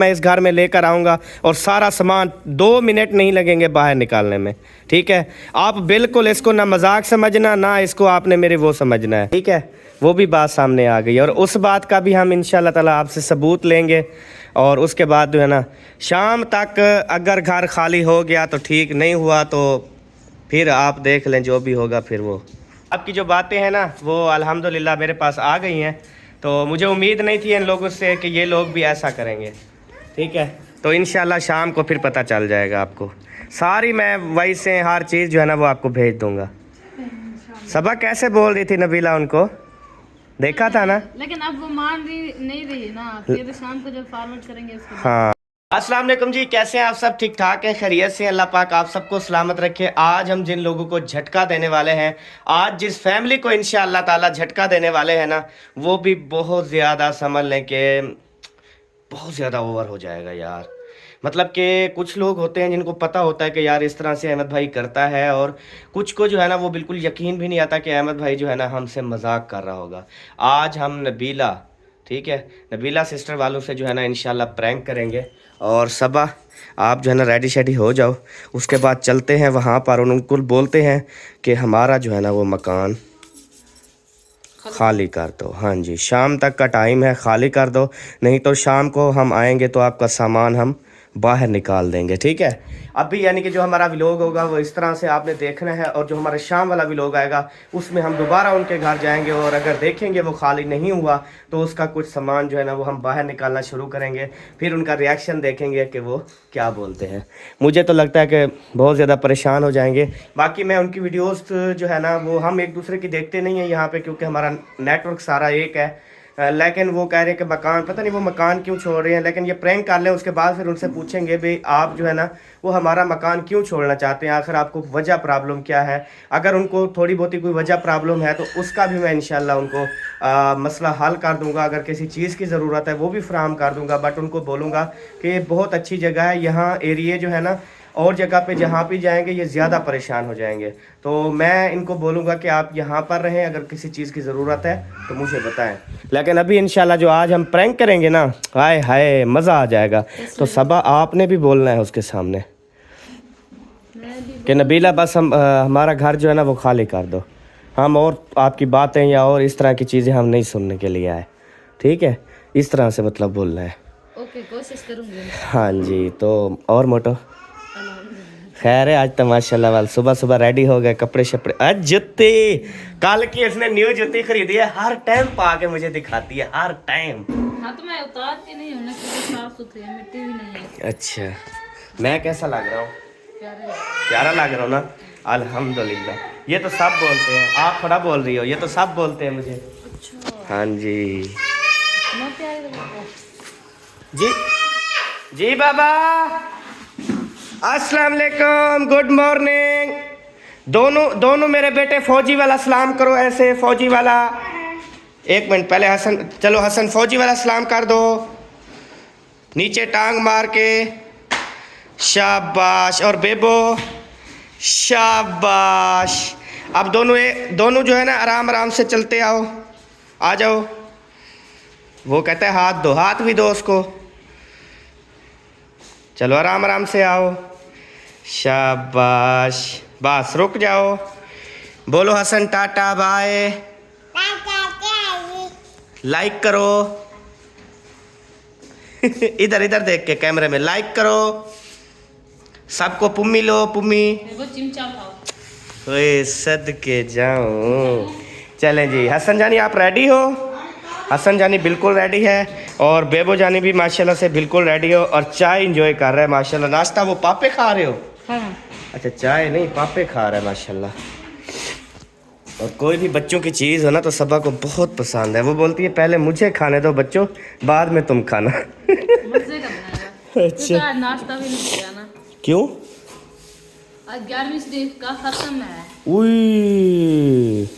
मैं इस घर में लेकर आऊँगा और सारा सामान 2 मिनट नहीं लगेंगे बाहर निकालने में। ठीक है, आप बिल्कुल इसको ना मजाक समझना, ना इसको आपने मेरे वो समझना है। ठीक है, वो भी बात सामने आ गई और उस बात का भी हम इंशाल्लाह ताला आपसे सबूत लेंगे। और उसके बाद जो है ना, शाम तक अगर घर खाली हो गया तो ठीक, नहीं हुआ तो फिर आप देख लें, जो भी होगा फिर वो। आपकी जो बातें हैं ना वो अल्हम्दुलिल्लाह मेरे पास आ गई हैं, तो मुझे उम्मीद नहीं थी इन लोगों से कि ये लोग भी ऐसा करेंगे। ठीक है, तो इंशाल्लाह शाम को फिर पता चल जाएगा आपको सारी, मैं वही से हर चीज़ जो है ना वो आपको भेज दूंगा। सबा कैसे बोल रही थी नबीला, उनको देखा था ना, लेकिन अब वो मान नहीं रही ना, फिर शाम को जब फॉरवर्ड करेंगे उसको। हाँ। अस्सलाम वालेकुम जी, कैसे हैं आप सब? ठीक ठाक हैं, खैरियत से? अल्लाह पाक आप सबको सलामत रखे। आज हम जिन लोगों को झटका देने वाले हैं, आज जिस फैमिली को इंशाअल्लाह ताला झटका देने वाले हैं ना, वो भी बहुत ज़्यादा समझ लें कि बहुत ज़्यादा ओवर हो जाएगा यार। मतलब कि कुछ लोग होते हैं जिनको पता होता है कि यार इस तरह से अहमद भाई करता है, और कुछ को जो है ना वो बिल्कुल यकीन भी नहीं आता कि अहमद भाई जो है ना हमसे मजाक कर रहा होगा। आज हम नबीला, ठीक है, नबीला सिस्टर वालों से जो है ना इंशाल्लाह प्रैंक करेंगे। और सबा आप जो है ना रेडी शेडी हो जाओ, उसके बाद चलते हैं वहाँ पर और उनको बोलते हैं कि हमारा जो है ना वो मकान खाली कर दो। हाँ जी, शाम तक का टाइम है, खाली कर दो, नहीं तो शाम को हम आएंगे तो आपका सामान हम बाहर निकाल देंगे। ठीक है, अभी यानी कि जो हमारा व्लॉग होगा वो इस तरह से आपने देखना है, और जो हमारा शाम वाला व्लॉग आएगा उसमें हम दोबारा उनके घर जाएंगे और अगर देखेंगे वो खाली नहीं हुआ तो उसका कुछ सामान जो है ना वो हम बाहर निकालना शुरू करेंगे, फिर उनका रिएक्शन देखेंगे कि वो क्या बोलते हैं। मुझे तो लगता है कि बहुत ज़्यादा परेशान हो जाएंगे। बाकी मैं उनकी वीडियोस जो है ना वो हम एक दूसरे की देखते नहीं हैं यहाँ पे, क्योंकि हमारा नेटवर्क सारा एक है। लेकिन वो कह रहे हैं कि मकान, पता नहीं वो मकान क्यों छोड़ रहे हैं, लेकिन ये प्रैंक कर लें उसके बाद फिर उनसे पूछेंगे भाई आप जो है ना वो हमारा मकान क्यों छोड़ना चाहते हैं, आखिर आपको वजह प्रॉब्लम क्या है। अगर उनको थोड़ी बहुत कोई वजह प्रॉब्लम है तो उसका भी मैं इंशाल्लाह उनको मसला हल कर दूंगा। अगर किसी चीज़ की ज़रूरत है वो भी फराहम कर दूंगा, बट उनको बोलूँगा कि बहुत अच्छी जगह है, यहाँ एरिए जो है ना और जगह पे जहाँ भी जाएंगे ये ज़्यादा परेशान हो जाएंगे। तो मैं इनको बोलूँगा कि आप यहाँ पर रहें, अगर किसी चीज़ की ज़रूरत है तो मुझे बताएं। लेकिन अभी इंशाल्लाह जो आज हम प्रैंक करेंगे ना, हाय हाय मज़ा आ जाएगा। तो सबा आपने भी बोलना है उसके सामने कि नबीला बस हम हमारा घर जो है ना वो खाली कर दो, हम और आपकी बातें या और इस तरह की चीज़ें हम नहीं सुनने के लिए आए। ठीक है, इस तरह से मतलब बोलना है। ओके, कोशिश करूंगी। हाँ जी, तो और मोटो खैर है, आज तो माशाल्लाह वाल सुबह सुबह रेडी हो गए, कपड़े शपड़े। आज जूती कल की इसने न्यू जूती खरीदी है, हर टाइम पा के मुझे दिखाती है, हर टाइम। हाँ तो मैं उतारती नहीं हूँ ना, क्योंकि साफ सुथरी है, मिट्टी भी नहीं है। अच्छा, मैं कैसा लग रहा हूँ? प्यारे। प्यारा लग रहा हूँ ना? अल्हम्दुलिल्लाह। ये तो सब बोलते हैं, आप थोड़ा बोल रही हो, ये तो सब बोलते हैं मुझे। अच्छा, हाँ जी मैं प्यारी लग रही हूँ। जी जी बाबा, अस्सलाम वालेकुम, गुड मॉर्निंग। दोनों मेरे बेटे फौजी वाला सलाम करो, ऐसे फौजी वाला। एक मिनट पहले हसन, चलो हसन फौजी वाला सलाम कर दो, नीचे टांग मार के, शाबाश। और बेबो शाबाश। अब दोनों जो है ना आराम आराम से चलते आओ, आ जाओ। वो कहता है हाथ दो, हाथ भी दो उसको। चलो आराम आराम से आओ, शाबाश। बस रुक जाओ, बोलो हसन टाटा बाय, लाइक करो इधर इधर देख के कैमरे में लाइक करो, सबको पुम्मी लो, पुम्मी। वो चिमचा खाओ। ओए सदके जाऊं। चलें जी, हसन जानी आप रेडी हो? हसन जानी बिल्कुल रेडी है, और बेबो जानी भी माशाल्लाह से बिल्कुल रेडी हो, और चाय इंजॉय कर रहा है माशाल्लाह। नाश्ता वो पापे खा रहे हो? हाँ। अच्छा, चाय नहीं पापे खा रहा है माशाल्लाह। और कोई भी बच्चों की चीज़ हो ना तो सबा को बहुत पसंद है। वो बोलती है पहले मुझे खाने दो बच्चों, बाद में तुम खाना मजे का बनाया। अच्छा, आज नाश्ता भी नहीं किया ना। क्यों? आज 11वीं शरीफ का खत्म है। उई,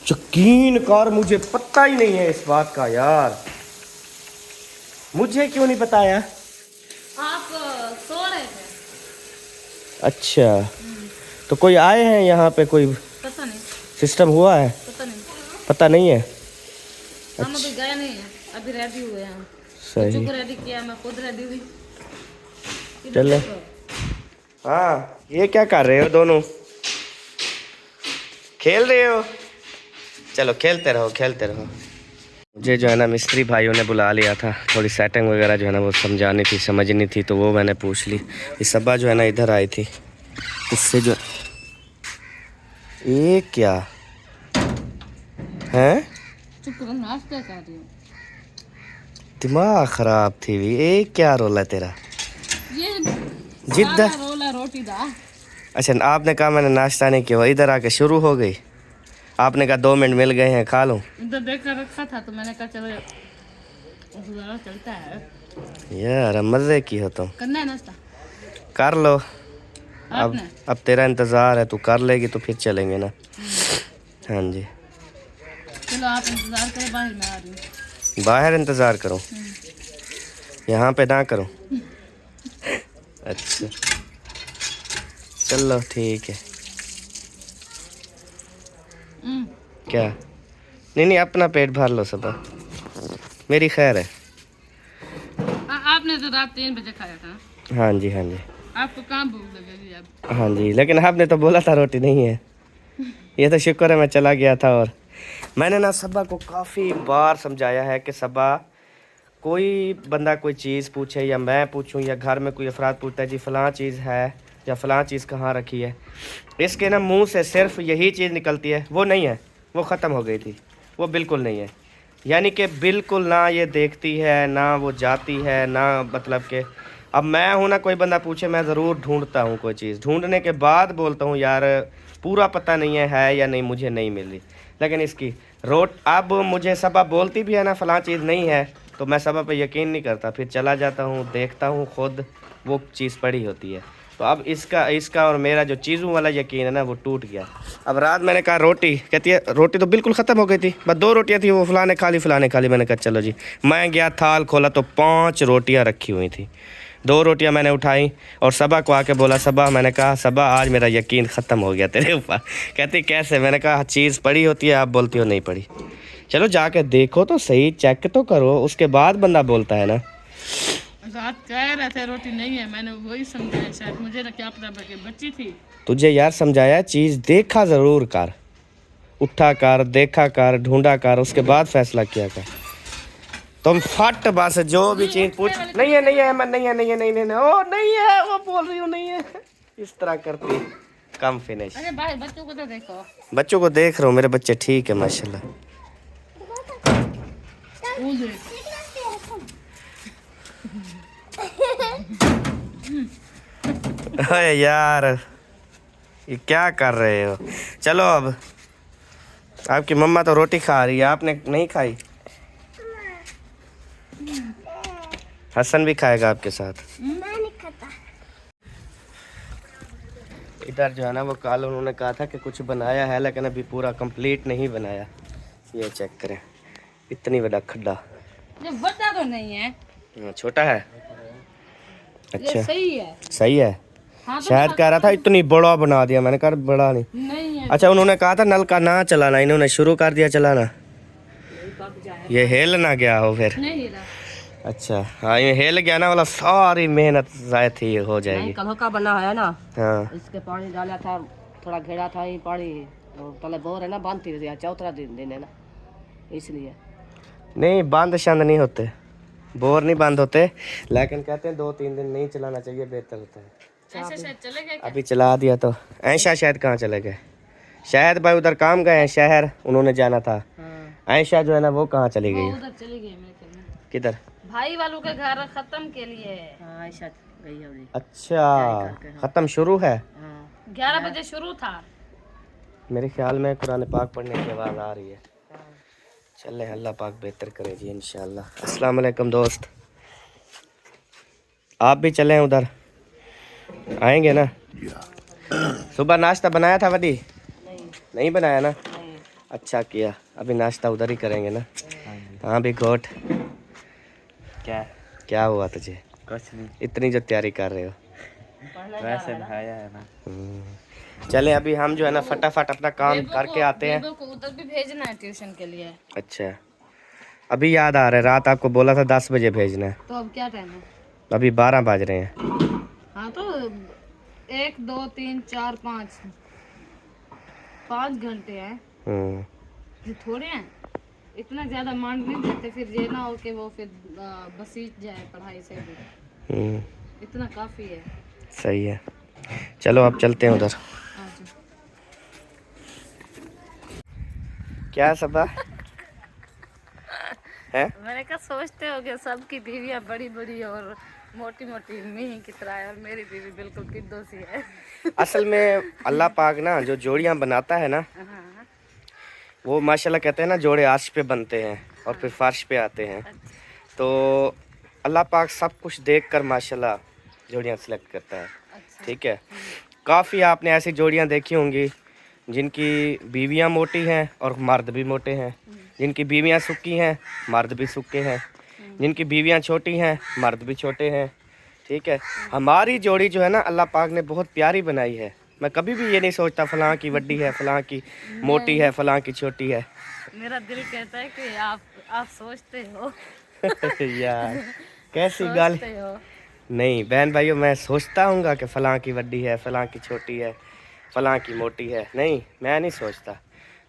यकीन कर मुझे पता ही नहीं है इस बात का यार, मुझे क्यों नहीं बताया? आप सो रहे थे? अच्छा, तो कोई आए हैं यहाँ पे, कोई पता नहीं। सिस्टम हुआ है? पता नहीं। पता नहीं है। हम अभी गए नहीं हैं, अभी रेडी हुए हैं। सही। चुप रेडी किया, मैं खुद रेडी हुई। चलो। हाँ, ये क्या कर रहे हो दोनों? खेल रहे हो? चलो खेलते रहो, खेलते रहो। मुझे जो है ना मिस्त्री भाइयों ने बुला लिया था, थोड़ी सेटिंग वगैरह जो है ना वो समझानी थी, समझनी थी, तो वो मैंने पूछ ली। ये सबा जो है ना इधर आई थी, इससे जो ये क्या है, चुप करो, नाश्ता कर रही हूँ। दिमाग खराब थी भी। ये क्या रोल है तेरा? ये जिद्दा रोला रोटी दा। अच्छा, आपने कहा मैंने नाश्ता नहीं किया, इधर आके शुरू हो गई। आपने कहा 2 मिनट मिल गए हैं, खा लूँ। इधर देखकर रखा था तो मैंने कहा चलो गुजारा चलता है। यार मज़े की हो तुम। करना है नाश्ता? कर लो। आपने? अब तेरा इंतज़ार है, तू कर लेगी तो फिर चलेंगे ना। हाँ जी। चलो आप इंतजार करो, बाहर मैं आ रही हूँ। बाहर इंतज़ार करो, यहाँ पे ना करो। अच्छा चलो ठीक है। क्या? नहीं नहीं, अपना पेट भर लो सब, मेरी खैर है। आपने तो रात 3 बजे खाया था। हाँ जी, हाँ जी। आपको कहाँ भूख लगेगी अब? हाँ जी, लेकिन आपने तो बोला था रोटी नहीं है। ये तो शुक्र है मैं चला गया था। और मैंने ना सबा को काफ़ी बार समझाया है कि सबा, कोई बंदा कोई चीज़ पूछे या मैं पूछूं या घर में कोई अफराद पूछता है जी फ़लाँ चीज़ है या फ़लाँ चीज़ कहाँ रखी है, इसके ना मुंह से सिर्फ यही चीज़ निकलती है, वो नहीं है, वो ख़त्म हो गई थी, वो बिल्कुल नहीं है। यानी कि बिल्कुल ना ये देखती है, ना वो जाती है, ना मतलब कि अब मैं हूँ ना, कोई बंदा पूछे मैं ज़रूर ढूंढता हूँ कोई चीज़, ढूंढने के बाद बोलता हूँ यार पूरा पता नहीं है या नहीं, मुझे नहीं मिल रही। लेकिन इसकी अब मुझे सबा बोलती भी है ना फ़लाँ चीज़ नहीं है, तो मैं सबा पे यकीन नहीं करता, फिर चला जाता हूँ, देखता हूँ खुद वो चीज़ पड़ी होती है। तो अब इसका और मेरा जो चीज़ों वाला यकीन है ना वो टूट गया। अब रात मैंने कहा रोटी, कहती है रोटी तो बिल्कुल ख़त्म हो गई थी, बस 2 रोटियां थी, वो फ़लाने खा ली। मैंने कहा चलो जी। मैं गया, थाल खोला तो 5 रोटियां रखी हुई थी। 2 रोटियां मैंने उठाई और सबा को आके बोला, सबा, मैंने कहा सबा आज मेरा यकीन ख़त्म हो गया तेरे ऊपर। कहती कैसे? मैंने कहा चीज़ पड़ी होती है, आप बोलती हो नहीं पड़ी। चलो जाके देखो तो सही, चेक तो करो, उसके बाद बंदा बोलता है ना। रात कह रहे थे रोटी नहीं है, मैंने वही समझाया, शायद मुझे ना क्या पता कि बच्ची थी। तुझे यार समझाया, चीज़ देखा ज़रूर कर, उठा कर, देखा कर, ढूंढा कर, उसके बाद फैसला किया कर। तुम फट बस जो भी चीज़ पूछ, नहीं है नहीं है, मैं नहीं है नहीं है नहीं नहीं नहीं, ओ नहीं है, वो बोल रही हूँ नहीं है, इस तरह करती। कम फिनिश। अरे भाई बच्चों को तो देखो। बच्चों को देख रहा हूँ, मेरे बच्चे ठीक है माशाल्लाह। अरे यार ये क्या कर रहे हो? चलो अब आपकी मम्मा तो रोटी खा रही है, आपने नहीं खाई। हसन भी खाएगा आपके साथ। मैं नहीं खाता। इधर जो है ना वो कल उन्होंने कहा था कि कुछ बनाया है, लेकिन अभी पूरा कंप्लीट नहीं बनाया। ये चेक करें, इतनी बड़ा खड्डा। ये बड़ा तो नहीं है, छोटा है। अच्छा ये सही है। सही है। हाँ तो शायद कह रहा था इतनी बड़ा बना दिया, मैंने कहा बड़ा नहीं। नहीं है। अच्छा, उन्होंने कहा था नल का ना चलाना, इन्होंने शुरू कर दिया चलाना। ये हिल ना गया हो फिर? नहीं हिला। अच्छा हाँ, ये हिल गया ना वाला, सारी मेहनत ज़ाया थी, ये हो जाएगी। कल का बना है ना, हाँ इसके पानी डाला था, थोड़ा घेरा था ये पानी, और तले बोर है ना, बांधती रही, चौथा दिन है ना, इसलिए। नहीं, बंद शंद नहीं होते, बोर नहीं बंद होते, लेकिन कहते हैं 2-3 दिन नहीं चलाना चाहिए, बेहतर होता है। ऐसे शायद चले गए क्या? अभी चला दिया तो ऐशा शायद कहाँ चले गए? शायद भाई उधर काम गए हैं शहर, उन्होंने जाना था। ऐशा जो है ना वो कहाँ चली वो गई? उधर चली गई मेरे ख्याल में, किधर? भाई वालों के घर खत्म के लिए। हाँ ऐसा गई है अभी। अच्छा, ख़त्म शुरू है। 11 बजे शुरू था। मेरे ख्याल में कुरान पाक पढ़ने की आवाज़ आ रही है। चले, अल्लाह पाक बेहतर करे जी इंशाल्लाह। अस्सलाम वालेकुम दोस्त, आप भी चलें उधर, आएंगे ना? सुबह नाश्ता बनाया था वडी? नहीं बनाया ना? अच्छा किया, अभी नाश्ता उधर ही करेंगे ना। हाँ भी गोट, क्या हुआ तुझे? कुछ नहीं, इतनी जो तैयारी कर रहे हो। वैसे नहाया है ना। चले अभी हम जो है ना फटाफट अपना काम करके आते हैं। बेबो को उधर भी भेजना है ट्यूशन के लिए। अच्छा अभी याद आ रहा है, रात आपको बोला था 10 बजे भेजना है, तो अब क्या टाइम है? अभी 12 बज रहे हैं। हाँ तो 1 2 3 4 5 घंटे हैं, ये थोड़े हैं। इतना ज्यादा मांग नहीं देते, फिर ये ना हो कि वो फिर बसीज जाए पढ़ाई से भी। इतना काफी है। सही है, चलो अब चलते हैं उधर। आज क्या सबा है? मैंने कहा सोचते हो कि सबकी बीवियां बड़ी बड़ी और मोटी मोटी मीही की तरह है और मेरी बीवी बिल्कुल पिद्दो सी है। असल में अल्लाह पाक ना जो जोड़ियां बनाता है ना, हाँ, वो माशाल्लाह कहते हैं ना जोड़े आर्श पे बनते हैं और फिर फर्श पे आते हैं। तो अल्लाह पाक सब कुछ देखकर माशाल्लाह जोड़ियां सिलेक्ट करता है। अच्छा। ठीक है, काफ़ी आपने ऐसी जोड़ियां देखी होंगी जिनकी बीवियां मोटी हैं और मर्द भी मोटे हैं, जिनकी बीवियां सुक्की हैं मर्द भी सुक्के हैं, जिनकी बीवियां छोटी हैं मर्द भी छोटे हैं। ठीक है, हमारी जोड़ी जो है ना अल्लाह पाक ने बहुत प्यारी बनाई है। मैं कभी भी ये नहीं सोचता फलां की वड्डी है, फलां की मोटी है, फलां की छोटी है। मेरा दिल कहता है कि आप सोचते हो। यार कैसी गल सोचते हो। नहीं बहन भाइयों, मैं सोचता हूँ कि फलां की वड्डी है, फलां की छोटी है, फलां की मोटी है। नहीं, मैं नहीं सोचता।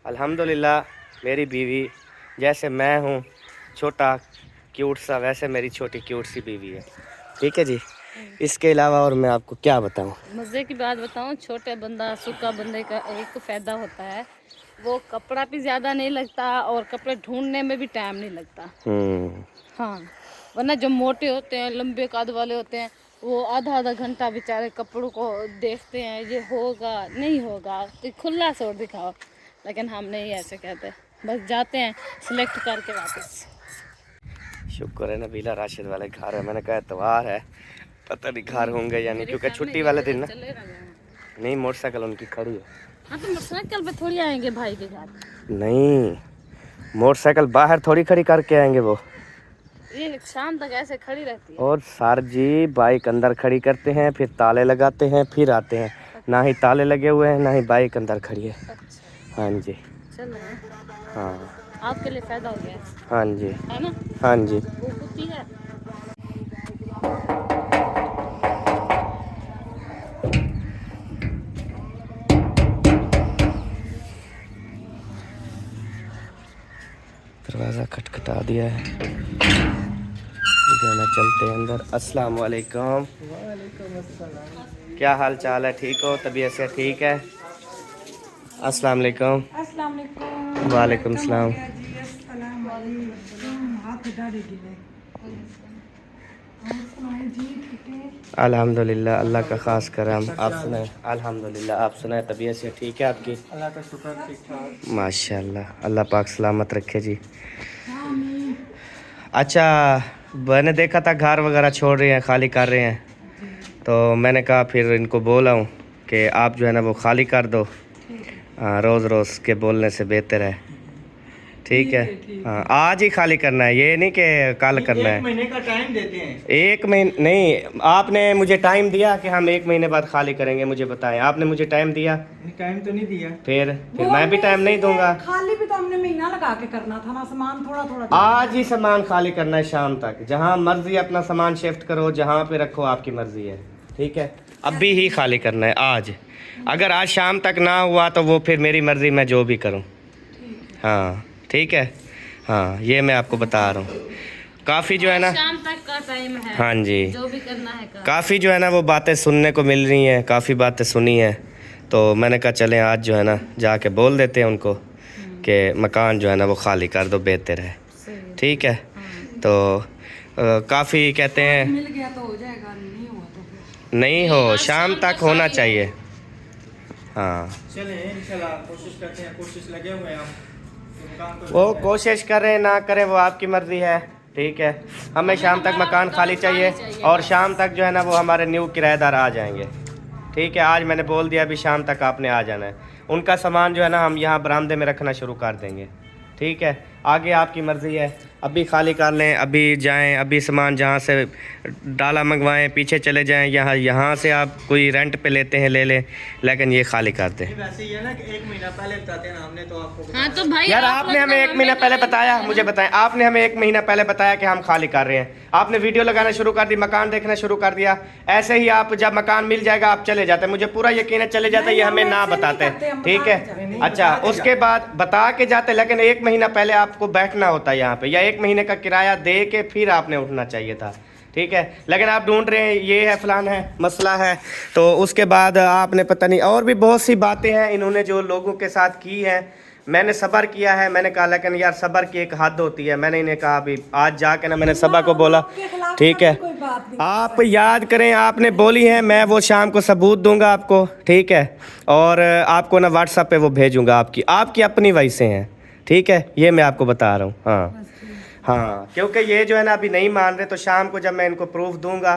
अल्हम्दुलिल्लाह मेरी बीवी जैसे मैं हूँ छोटा क्यूट सा, वैसे मेरी छोटी क्यूट सी बीवी है। ठीक है जी, इसके अलावा और मैं आपको क्या बताऊँ। मज़े की बात बताऊँ, छोटे बंदा सूखा बंदे का एक फ़ायदा होता है, वो कपड़ा भी ज़्यादा नहीं लगता और कपड़े ढूंढने में भी टाइम नहीं लगता। हाँ, वरना जो मोटे होते हैं, लंबे कद वाले होते हैं, वो आधा आधा घंटा बेचारे कपड़ों को देखते हैं, ये होगा नहीं होगा तो खुला छोड़ दिखाओ। लेकिन हम नहीं ऐसे कहते, बस जाते हैं सिलेक्ट करके वापस। शुक्र है नबीला राशिद वाले घर है। मैंने कहा इतवार है, पता नहीं घर होंगे या नहीं, क्योंकि छुट्टी वाले दिन ना। नहीं, मोटरसाइकिल उनकी खड़ी है। हाँ तो मोटरसाइकिल पे थोड़ी आएंगे भाई के घर। नहीं, मोटरसाइकिल बाहर थोड़ी खड़ी करके आएंगे वो, ये शाम तक ऐसे खड़ी रहती है। और सर जी बाइक अंदर खड़ी करते हैं, फिर ताले लगाते हैं, फिर आते हैं। ना ही ताले लगे हुए हैं, ना ही बाइक अंदर खड़ी है। अच्छा, हाँ जी, चलो हाँ आपके लिए फायदा हो गया हाँ जी, है ना। हाँ जी। वो कुत्ती है। दरवाज़ा खटखटा दिया है, जाना चलते हैं अंदर। अस्सलाम वालेकुम। क्या हाल चाल है, ठीक हो, तबीयत से ठीक है? अस्सलाम वालेकुम। वालेकुम सलाम। अल्हम्दुलिल्लाह, अल्लाह का ख़ास करम। आप सुनाएं? अल्हम्दुलिल्लाह, आप सुनाएं, तबीयत से ठीक है आपकी? अल्लाह का शुक्र, ठीक ठाक। माशाल्लाह, अल्लाह पाक सलामत रखे जी। अच्छा, मैंने देखा था घर वगैरह छोड़ रहे हैं, खाली कर रहे हैं, तो मैंने कहा फिर इनको बोला हूँ कि आप जो है ना वो खाली कर दो। हाँ, रोज़ रोज़ के बोलने से बेहतर है। ठीक है, हाँ, आज ही खाली करना है, ये नहीं कि कल करना है। 1 महीने का टाइम देते हैं। 1 महीने नहीं, आपने मुझे टाइम दिया कि हम 1 महीने बाद खाली करेंगे, मुझे बताएं। आपने मुझे टाइम दिया? टाइम तो नहीं दिया। फिर मैं भी टाइम नहीं दूंगा। खाली भी तो हमने महीना लगा के करना था ना, सामान थोड़ा थोड़ा। आज ही सामान खाली करना है शाम तक, जहाँ मर्जी अपना सामान शिफ्ट करो, जहाँ पे रखो, आपकी मर्जी है। ठीक है, अभी ही खाली करना है आज। अगर आज शाम तक ना हुआ तो वो फिर मेरी मर्जी, मैं जो भी करूँ। हाँ ठीक है, हाँ ये मैं आपको बता रहा हूँ। काफ़ी जो है ना, शाम तक का टाइम है। हाँ जी, जो भी करना है कर। काफ़ी जो है ना वो बातें सुनने को मिल रही हैं, काफ़ी बातें सुनी हैं, तो मैंने कहा चलें आज जो है ना जाके बोल देते हैं उनको कि मकान जो है ना वो खाली कर दो, बेहतर है। ठीक है, तो काफ़ी कहते हैं मिल गया तो हो जाएगा, नहीं हुआ तो फिर नहीं हो, शाम तक होना चाहिए। हाँ, चले इंशाल्लाह कोशिश करते हैं, कोशिश लगे हुए हैं हम। तो मकान को वो कोशिश करें ना करें वो आपकी मर्ज़ी है। ठीक है, हमें शाम तक मकान खाली चाहिए और शाम तक जो है ना वो हमारे न्यू किराएदार आ जाएंगे। ठीक है, आज मैंने बोल दिया अभी शाम तक आपने आ जाना है। उनका सामान जो है ना हम यहाँ बरामदे में रखना शुरू कर देंगे। ठीक है, आगे आपकी मर्ज़ी है, अभी खाली कर लें, अभी जाएं, अभी सामान जहाँ से डाला मंगवाएं, पीछे चले जाएं, यहाँ से आप कोई रेंट पे लेते हैं ले लें, लेकिन ये खाली कर दें। वैसे ही है ना कि 1 महीना पहले बताते हैं ना, हमने तो आपको हाँ तो भाई यार आप आपने हमें 1 महीना पहले बताया, मुझे बताएं, आपने हमें 1 महीना पहले बताया कि हम खाली कर रहे हैं, आपने वीडियो लगाना शुरू कर दी, मकान देखना शुरू कर दिया, ऐसे ही आप जब मकान मिल जाएगा आप चले जाते, मुझे पूरा यकीन है चले जाते, ये हमें ना बताते, ठीक है। अच्छा, उसके बाद बता के जाते, लेकिन 1 महीना पहले आपको बैठना होता है यहाँ पे, या 1 महीने का किराया दे के फिर आपने उठना चाहिए था, ठीक है। लेकिन आप ढूंढ रहे हैं ये है फलान है मसला है, तो उसके बाद आपने पता नहीं और भी बहुत सी बातें हैं इन्होंने जो लोगों के साथ की है। मैंने सब्र किया है, मैंने कहा लेकिन यार सब्र की एक हद होती है। मैंने इन्हें कहा अभी आज जाके ना मैंने सबा को बोला ठीक है आप याद करें आपने बोली है, मैं वो शाम को सबूत दूंगा आपको, ठीक है, और आपको ना व्हाट्सएप पे वो भेजूंगा, आपकी अपनी वॉइसें हैं, ठीक है, ये मैं आपको बता रहा हूँ। हाँ हाँ, क्योंकि ये जो है ना अभी नहीं मान रहे, तो शाम को जब मैं इनको प्रूफ दूंगा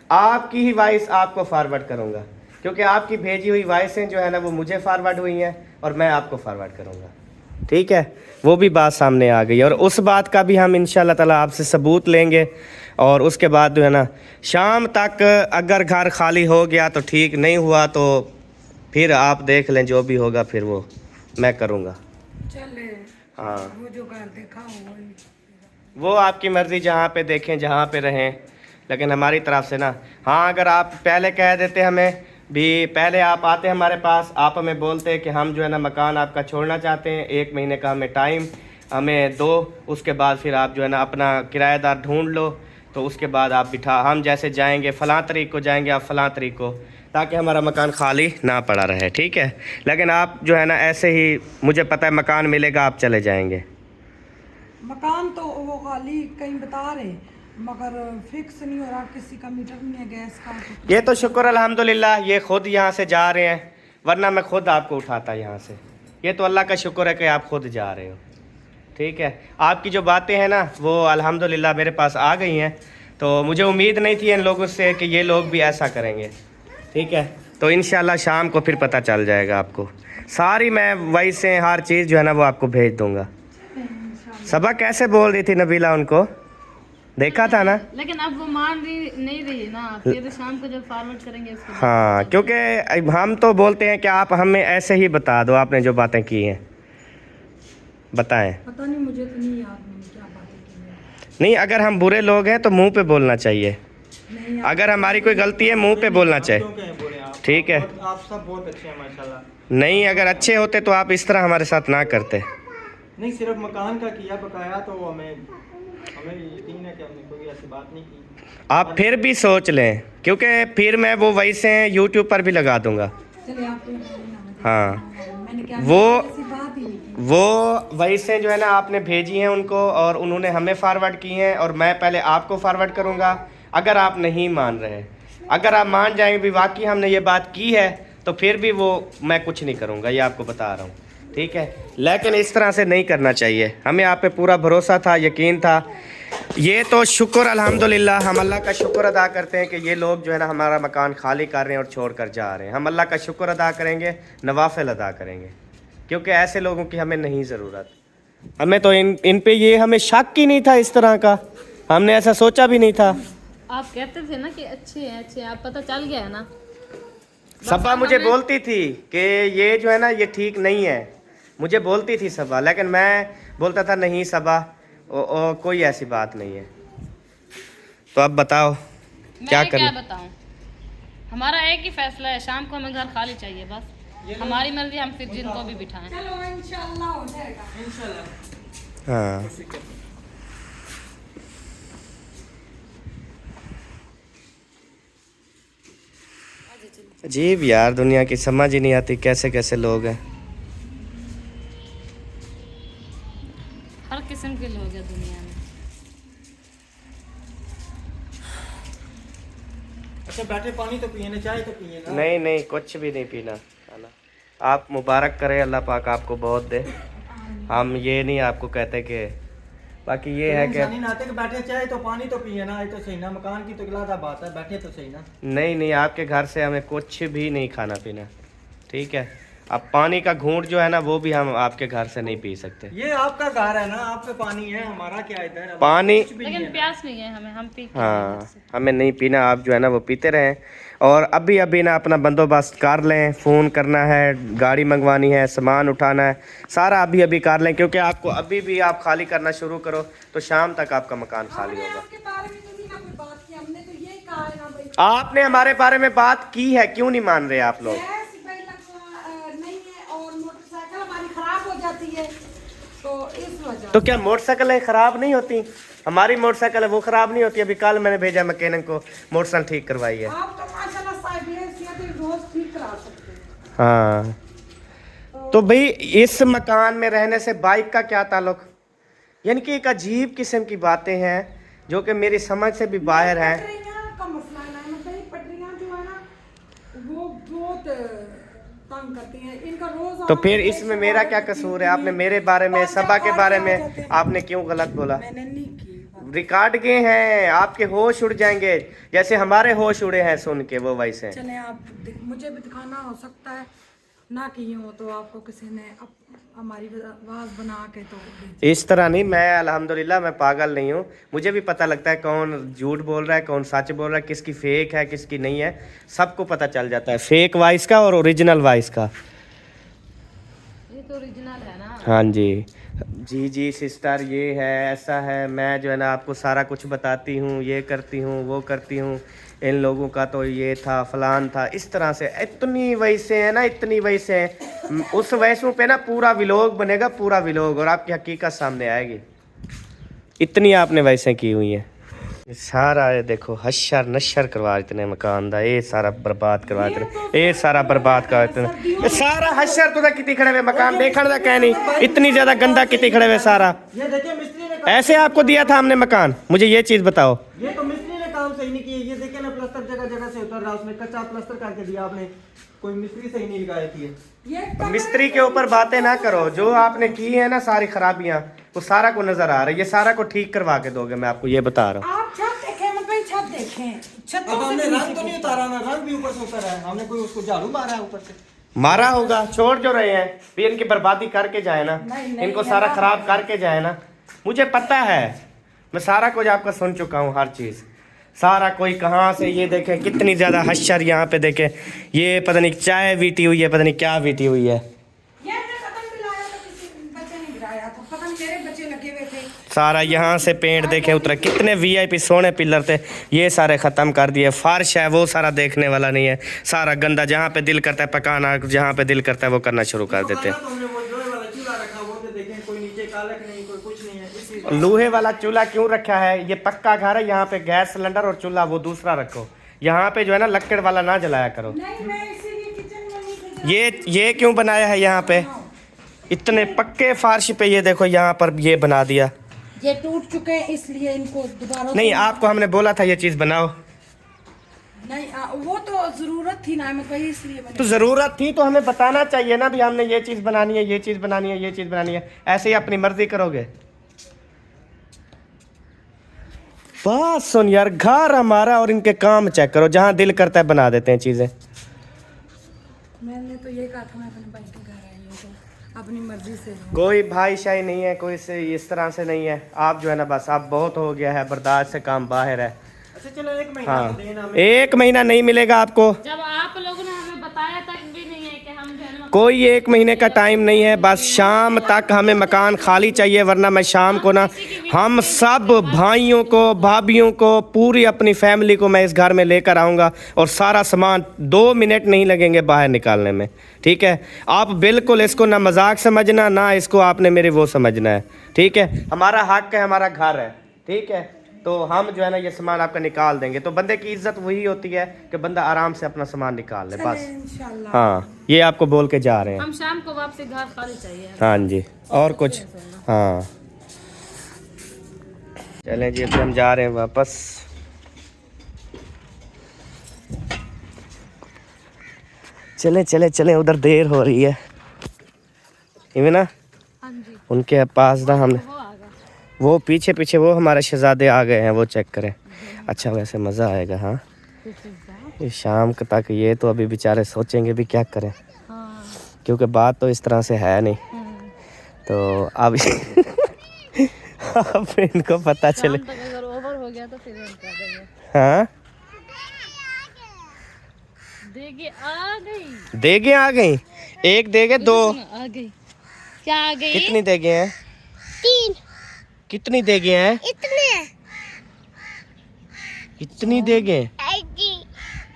आपकी ही वॉइस आपको फॉरवर्ड करूँगा, क्योंकि आपकी भेजी हुई वॉइसें जो है ना वो मुझे फॉरवर्ड हुई हैं और मैं आपको फॉरवर्ड करूँगा, ठीक है। वो भी बात सामने आ गई और उस बात का भी हम इंशाल्लाह ताला आपसे सबूत लेंगे। और उसके बाद जो है ना शाम तक अगर घर खाली हो गया तो ठीक, नहीं हुआ तो फिर आप देख लें, जो भी होगा फिर वो मैं करूँगा। हाँ वो जो घर देखा वो आपकी मर्ज़ी, जहाँ पे देखें जहाँ पे रहें, लेकिन हमारी तरफ से ना हाँ, अगर आप पहले कह देते हमें भी, पहले आप आते हमारे पास, आप हमें बोलते कि हम जो है ना मकान आपका छोड़ना चाहते हैं, 1 महीने का हमें टाइम हमें दो, उसके बाद फिर आप जो है ना अपना किराएदार ढूंढ लो, तो उसके बाद आप बिठा, हम जैसे जाएंगे फ़लाँ तरीक़ को जाएंगे, आप फ़लाँ तरीक़ को, ताकि हमारा मकान खाली ना पड़ा रहे, ठीक है। लेकिन आप जो है ना ऐसे ही, मुझे पता है मकान मिलेगा आप चले जाएंगे। मकान तो वो खाली कहीं बता रहे मगर फिक्स नहीं हो रहा, किसी का मीटर नहीं है गैस का। ये तो शुक्र अल्हम्दुलिल्लाह ये खुद यहाँ से जा रहे हैं, वरना मैं खुद आपको उठाता यहाँ से। ये तो अल्लाह का शुक्र है कि आप खुद जा रहे हो, ठीक है। आपकी जो बातें हैं ना वो अल्हम्दुलिल्लाह मेरे पास आ गई हैं, तो मुझे उम्मीद नहीं थी इन लोगों से कि ये लोग भी ऐसा करेंगे, ठीक है। तो इंशाल्लाह शाम को फिर पता चल जाएगा आपको, सारी मैं वही से हर चीज़ जो है ना वो आपको भेज दूँगा। सबा कैसे बोल रही थी नबीला, उनको देखा था ना, लेकिन अब वो मान रही नहीं रही ना, फिर तो शाम को जब फॉरवर्ड करेंगे उसके बाद। हाँ, क्योंकि हम तो बोलते हैं कि आप हमें ऐसे ही बता दो आपने जो बातें की हैं, बताएं। पता नहीं, मुझे तो नहीं याद मैंने क्या बातें की हैं। नहीं, अगर हम बुरे लोग हैं तो मुंह पे बोलना चाहिए, नहीं अगर हमारी कोई गलती है मुंह पे बोलना चाहिए, क्यों कहें बोले आप, ठीक है। आप सब बहुत अच्छे हैं माशाल्लाह। नहीं, अगर अच्छे होते तो आप इस तरह हमारे साथ ना करते। नहीं, सिर्फ मकान का किया बकाया, तो हमें यकीन है कि हमने कोई ऐसी बात नहीं की। आप फिर भी सोच लें, क्योंकि फिर मैं वो वैसे यूट्यूब पर भी लगा दूंगा। चलिए आप लोग हाँ, मैंने क्या वो ऐसी बात ही नहीं की। वो वैसे जो है ना आपने भेजी हैं उनको और उन्होंने हमें फॉरवर्ड की हैं, और मैं पहले आपको फॉरवर्ड करूँगा। अगर आप नहीं मान रहे, अगर आप मान जाएंगे भी वाकई हमने ये बात की है, तो फिर भी वो मैं कुछ नहीं करूँगा, ये आपको बता रहा हूँ, ठीक है। लेकिन इस तरह से नहीं करना चाहिए, हमें आप पे पूरा भरोसा था, यकीन था। ये तो शुक्र अल्हम्दुलिल्लाह, हम अल्लाह का शुक्र अदा करते हैं कि ये लोग जो है ना हमारा मकान खाली कर रहे हैं और छोड़ कर जा रहे हैं। हम अल्लाह का शुक्र अदा करेंगे, नवाफिल अदा करेंगे, क्योंकि ऐसे लोगों की हमें नहीं ज़रूरत। हमें तो इन पे ये हमें शक ही नहीं था इस तरह का, हमने ऐसा सोचा भी नहीं था। आप कहते थे ना कि अच्छे हैं अच्छे हैं, आप पता चल गया है ना। सबा मुझे बोलती थी कि ये जो है ना ये ठीक नहीं है, मुझे बोलती थी सबा, लेकिन मैं बोलता था नहीं सबा कोई ऐसी बात नहीं है। तो अब बताओ क्या मैं क्या बताऊं, हमारा एक ही फैसला है, शाम को हमें घर खाली चाहिए बस, हमारी मर्जी, हम फिर जिनको भी बिठाएं। चलो इंशाल्लाह हो जाएगा। इंशाल्लाह। हाँ, अजीब यार, दुनिया की समझ ही नहीं आती कैसे कैसे लोग हैं। हर किस्म के लोग हैं दुनिया में। अच्छा बैठे, पानी तो पिए ना, चाय तो पिए ना। नहीं नहीं, कुछ भी नहीं पीना खाना। आप मुबारक करें, अल्लाह पाक आपको बहुत दे। हम ये नहीं आपको कहते कि, बाकी ये है कि इंसानी नाते के बैठे, चाय तो पानी तो पिए ना, ये तो सही ना, मकान की तो अलग बात है, बैठे तो सही ना। नहीं नहीं, आपके घर से हमें कुछ भी नहीं खाना पीना, ठीक है। अब पानी का घूंट जो है ना वो भी हम आपके घर से नहीं पी सकते। ये आपका घर है ना, आप पे पानी है, हमारा क्या इधर है? पानी लेकिन प्यास नहीं है हमें, हम पी के हाँ हमें नहीं पीना, आप जो है ना वो पीते रहें। और अभी अभी ना अपना बंदोबस्त कर लें, फ़ोन करना है, गाड़ी मंगवानी है, सामान उठाना है, सारा अभी अभी कर लें, क्योंकि आपको अभी भी आप खाली करना शुरू करो तो शाम तक आपका मकान खाली होगा। आपके बारे में तो नहीं ना कोई बात की, हमने तो यही कहा है ना भाई, आपने हमारे बारे में बात की है, क्यों नहीं मान रहे आप लोग? गैस पहले नहीं है और मोटरसाइकिल हमारी खराब हो जाती है, तो इस वजह तो क्या मोटरसाइकिलें ख़राब नहीं होती? हमारी मोटरसाइकिल है वो ख़राब नहीं होती। अभी कल मैंने भेजा मैकेनिक को, मोटरसाइकिल ठीक करवाई है। आप तो माशाल्लाह साहब रोज ठीक करा सकते हैं। हाँ तो भाई इस मकान में रहने से बाइक का क्या ताल्लुक? यानी कि एक अजीब किस्म की बातें हैं जो कि मेरी समझ से भी बाहर हैं। पटरियां का मसला है ना, मतलब पटरियां जो है ना वो बहुत तंग करती हैं, इनका रोज तो फिर इसमें मेरा क्या कसूर है? आपने मेरे बारे में, सबा के बारे में आपने क्यों गलत बोला? मैंने नहीं की। रिकॉर्ड गए हैं, आपके होश उड़ जाएंगे जैसे हमारे होश उड़े हैं सुन के, वो वैसे। चले आप मुझे भी दिखाना हो सकता है ना कि यूँ तो आपको किसी ने हमारी आवाज़ बना के तो इस तरह नहीं, मैं अल्हम्दुलिल्लाह मैं पागल नहीं हूँ, मुझे भी पता लगता है कौन झूठ बोल रहा है, कौन सच बोल रहा है, किसकी फेक है किसकी नहीं है, सबको पता चल जाता है, फेक वॉइस का और ओरिजिनल वॉइस का। ये तो ओरिजिनल है ना। हाँ जी जी सिस्टर, ये है ऐसा है, मैं जो है ना आपको सारा कुछ बताती हूँ, ये करती हूँ वो करती हूँ, इन लोगों का तो ये था फलान था, इस तरह से इतनी वैसे है ना, इतनी वैसे हैं। उस वैसों पे ना पूरा व्लॉग बनेगा, पूरा व्लॉग, और आपकी हकीकत सामने आएगी। इतनी आपने वैसे की हुई है। ये सारा ये देखो हशर नशर करवा इतने मकान दा, ये सारा बर्बाद करवा इतने, ये सारा बर्बाद करवा इतने, ये सारा हशर तुझा कितनी खड़े हुए मकान देखने दा कह नहीं, इतनी ज्यादा गंदा कितनी खड़े हुए सारा। ये देखिए मिस्त्री ने ऐसे आपको दिया था हमने मकान? मुझे ये चीज बताओ। ये तो मिस्त्री ने काम सही नहीं किया। ये देखिए ना प्लास्टर जगह जगह से उतर रहा, उसमें कच्चा प्लास्टर करके दिया आपने, कोई मिस्त्री सही नहीं लगाई थी। ये मिस्त्री के ऊपर बातें ना करो, जो आपने की है ना सारी खराबियां वो सारा को नजर आ रहा है, ये सारा को ठीक करवा के दोगे, मैं आपको ये बता रहा हूँ। आप छत देखें, मैं भाई छत देखें, छत अब हमने रंग तो नहीं उतारा ना, रंग भी ऊपर से उतर है, हमने कोई उसको झाड़ू मारा है ऊपर से? मारा होगा, छोड़ जो रहे हैं भी इनकी बर्बादी करके जाए ना, इनको सारा खराब करके जाए ना, मुझे पता है, मैं सारा कुछ आपका सुन चुका हूँ, हर चीज़ सारा। कोई कहाँ से, ये देखे कितनी ज़्यादा हशर यहाँ पे देखे, ये पता नहीं चाय बीती हुई है, पता नहीं क्या बीती हुई है, ये कदम गिराया तो किसी बच्चे ने गिराया था, पता नहीं मेरे बच्चे लगे हुए थे। सारा यहाँ से पेंट देखे उतरा, कितने वीआईपी सोने पिलर थे, ये सारे ख़त्म कर दिए। फर्श है वो सारा देखने वाला नहीं है, सारा गंदा, जहाँ पे दिल करता है पकाना, जहाँ पे दिल करता है वो करना शुरू कर देते। हमने वो लोहे वाला चूल्हा रखा, वो तो देखें कोई नीचे कालक नहीं, कोई कुछ नहीं है, इसी लोहे वाला चूल्हा क्यों रखा है? ये पक्का घर है, यहाँ पे गैस सिलेंडर और चूल्हा वो दूसरा रखो, यहाँ पे जो है ना लक्कड़ वाला ना जलाया करो। नहीं मैं इसीलिए किचन में नहीं थे। ये क्यों बनाया है यहाँ पे इतने पक्के फर्श पे? ये देखो यहाँ पर ये बना दिया, ये टूट चुके हैं इसलिए इनको दोबारा नहीं आपको हमने बोला था ये चीज़ बनाओ, नहीं वो तो जरूरत थी ना, मैं वही इसलिए तो ज़रूरत थी तो हमें बताना चाहिए ना भी हमने ये चीज़ बनानी है, ये चीज़ बनानी है, ये चीज़ बनानी है, ऐसे ही अपनी मर्जी करोगे? बात सुन यार, घर हमारा और इनके काम चेक करो, जहाँ दिल करता है बना देते हैं चीज़ें। मैंने तो ये कहा था मैं अपने भाई के घर आई हूँ तो अपनी मर्जी से लूँ। कोई भाईशाही नहीं है, कोई से इस तरह से नहीं है, आप जो है ना बस आप बहुत हो गया है, बर्दाश्त से काम बाहर है। अच्छा चलो 1 महीना हाँ तो देना हमें। 1 महीना नहीं मिलेगा आपको, जब आप लोगों ने हमें बताया तक भी नहीं है कि हम जो है ना कोई 1 महीने का टाइम नहीं है, बस शाम तक हमें मकान खाली चाहिए, वरना मैं शाम को ना हम सब भाइयों को भाभीयों को पूरी अपनी फैमिली को मैं इस घर में लेकर आऊँगा और सारा सामान 2 मिनट नहीं लगेंगे बाहर निकालने में, ठीक है? आप बिल्कुल इसको ना मजाक समझना, ना इसको आपने मेरी वो समझना है, ठीक है? हमारा हक है, हमारा घर है, ठीक है? तो हम जो है ना ये सामान आपका निकाल देंगे, तो बंदे की इज्जत वही होती है कि बंदा आराम से अपना सामान निकाल ले, बस। इंशाल्लाह हाँ ये आपको बोल के जा रहे हैं। हम शाम को वापसी घर खाली चाहिए। हाँ जी, और कुछ? हाँ चलें जी, अभी हम जा रहे हैं वापस। चलें चलें चलें, उधर देर हो रही है, इवन ना हाँ जी उनके पास ना हमने वो आ गया। वो पीछे पीछे वो हमारे शहजादे आ गए हैं, वो चेक करें। अच्छा वैसे मज़ा आएगा। हाँ ये शाम तक ये तो अभी बेचारे सोचेंगे भी क्या करें, हाँ क्योंकि बात तो इस तरह से है नहीं, तो अब अब इनको पता चले। शाम तक अगर ओवर हो गया तो फिर बंद कर देंगे। हाँ देगे आ गई, देगे आ गई, एक देगे दो, आ गई, क्या आ गई? कितनी देगे हैं? 3। कितनी देगे हैं? इतनी देगे,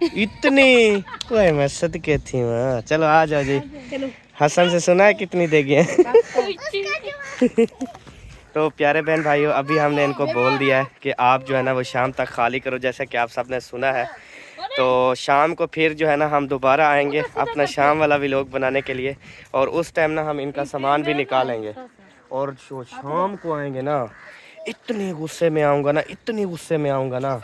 इतनी। ओए मैं सदके थी वहाँ। चलो आ जाओ जी। हसन से सुना है कितनी देगे हैं? तो प्यारे बहन भाइयों, अभी हमने इनको बोल दिया है कि आप जो है ना वो शाम तक खाली करो, जैसा कि आप सबने सुना है। तो शाम को फिर जो है ना हम दोबारा आएंगे अपना शाम वाला व्लॉग बनाने के लिए, और उस टाइम ना हम इनका सामान भी निकालेंगे। और जो शाम को आएंगे ना, इतने गुस्से में आऊँगा ना, इतनी गुस्से में आऊँगा ना,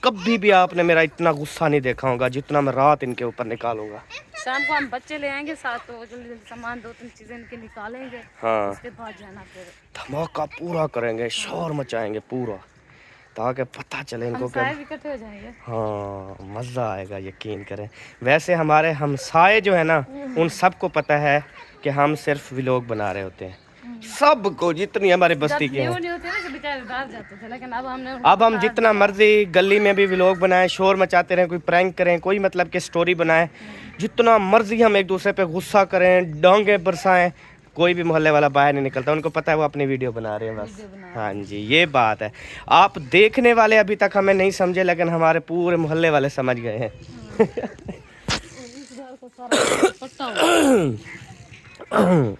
कभी भी आपने मेरा इतना गुस्सा नहीं देखा होगा जितना मैं रात इनके ऊपर निकालूंगा। शाम को हम बच्चे ले आएंगे साथ, तो जल्दी जल्दी सामान 2-3 चीजें इनके निकालेंगे। हाँ, उसके बाद जाना फिर धमाका पूरा करेंगे, शोर मचाएंगे पूरा, ताकि पता चले इनको कि हमसाए इकट्ठे हो जाएंगे। हाँ मज़ा आएगा, यकीन करें। वैसे हमारे हमसाए जो है ना, उन सबको पता है कि हम सिर्फ व्लॉग बना रहे होते हैं, सबको, जितनी हमारी बस्ती के हैं। नहीं होते ना कि बेचारे डर जाते थे, लेकिन अब हम जितना मर्जी गली में भी व्लॉग बनाएं, शोर मचाते रहें, कोई प्रैंक करें, कोई मतलब कि स्टोरी बनाएं, जितना मर्जी हम एक दूसरे पे गुस्सा करें, डांगे बरसाएं, कोई भी मोहल्ले वाला बाहर नहीं निकलता। उनको पता है वो अपनी वीडियो बना रहे हैं बस। हाँ जी, ये बात है। आप देखने वाले अभी तक हमें नहीं समझे, लेकिन हमारे पूरे मोहल्ले वाले समझ गए हैं।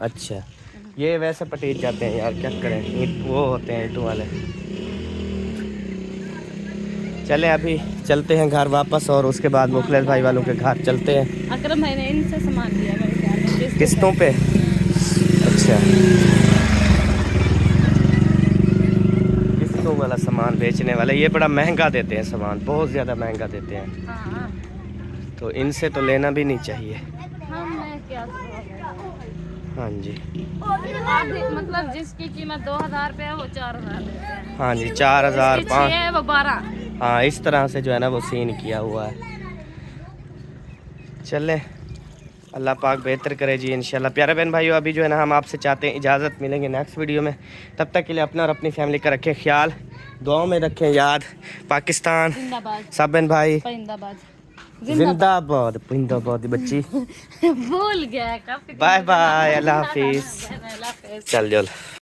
अच्छा, ये वैसे पटीज जाते हैं यार, क्या करें, ईंट वो होते हैं ईंटों वाले। चले अभी चलते हैं घर वापस, और उसके बाद मुखलेस भाई वालों के घर चलते हैं। अकरम भाई ने इनसे सामान लिया मेरे ख्याल में, किस्तों पे। अच्छा, किस्तों वाला सामान बेचने वाले, ये बड़ा महंगा देते हैं सामान, बहुत ज़्यादा महंगा देते हैं। हाँ, तो इनसे तो लेना भी नहीं चाहिए। हमने क्या हाँ जी, मतलब जिसकी कीमत 2000 रुपये है वो 4000 देते हैं। हाँ जी, 4000 जिसकी 5। 6 है वो 12। हाँ, इस तरह से जो है ना वो सीन किया हुआ है। चले, अल्लाह पाक बेहतर करे जी इंशाल्लाह। प्यारे बहन भाइयों, अभी जो है ना हम आपसे चाहते हैं इजाज़त, मिलेंगे नेक्स्ट वीडियो में। तब तक के लिए अपना और अपनी फैमिली का रखें ख्याल, दुआओं में रखें याद। पाकिस्तान जिंदाबाद, सब बहन भाई परिंदाबाद, जिंदाबाद, जिंदाबाद बच्ची। भूल गया काफी। बाय बाय, अल्लाह हाफिज़। अल्लाह हाफिज़। चल जल।